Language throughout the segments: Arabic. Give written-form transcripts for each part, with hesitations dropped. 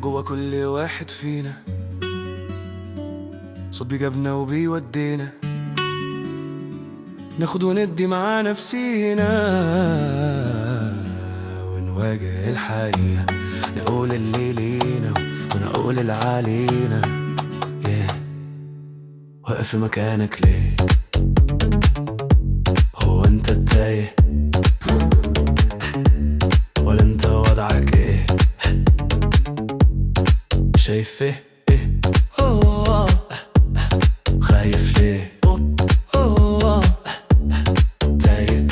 جوا كل واحد فينا صوت بيجابنا وبيودينا، ناخد وندي مع نفسينا ونواجه الحقيقة، نقول اللي لينا ونقول اللي علينا. واقف في مكانك ليه؟ هو انت التايه ولا انت وضعك ايه؟ شايف ايه؟ خايف ليه؟ تايه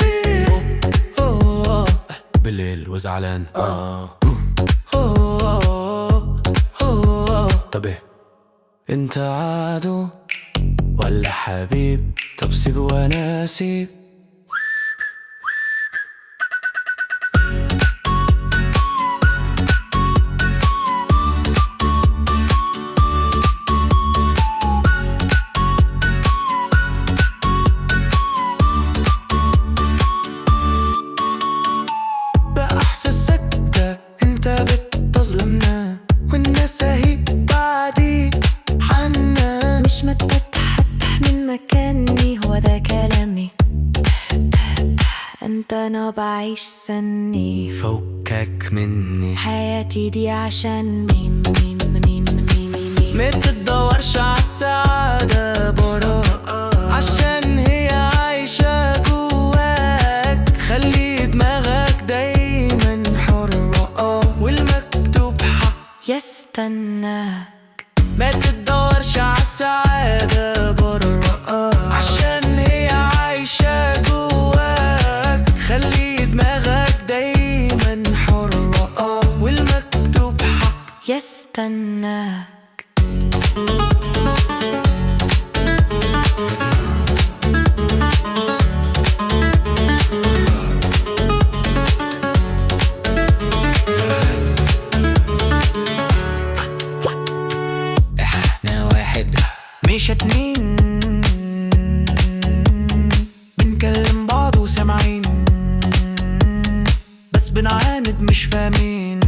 بالليل وزعلان. طب ايه؟ انت عدو ولا حبيب؟ طب سيب وانا اسيب. بإحساسك ده انت بتظلمنا والناس اهي بعدي حنا. مش متفتح من مكاني، هو ده كلامي. انت انا بعيش سني، فوقك مني. حياتي دي عشان مين مين مين مين مين مين. ما تدورش عالسعادة برا، عشان هي عايشة جواك. خلي دماغك دايما حرة والمكتوب حق يستناك. ما تدورش عالسعادة برا، عشان هي عايشة جواك. خلي دماغك دايما حرة والمكتوب حق يستناك. احنا واحد مش اتنين، بنكلم بعض وسامعين، بس بنعاند مش فاهمين.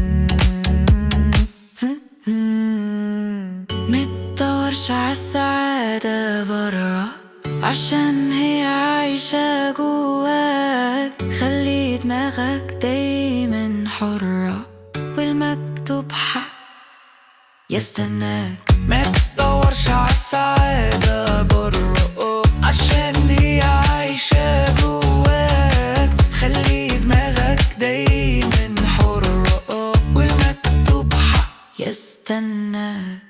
متدورش عالسعادة برا، عشان هي عايشة جواك. خلي دماغك دايما حرة والمكتوب حق يستناك. ما تدورش عالسعادة برا، عشان هي عايشة جواك. خلي دماغك دايما حرة والمكتوب حق يستناك.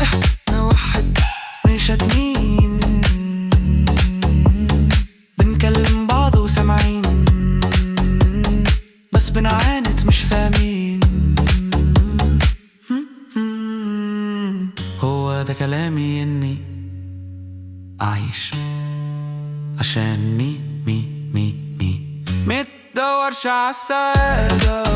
احنا واحد مش اتنين، بنكلم بعض وسامعين، بس بنعاند مش فاهمين. هو ده كلامي اني اعيش عشان مي متدورش عالسعادة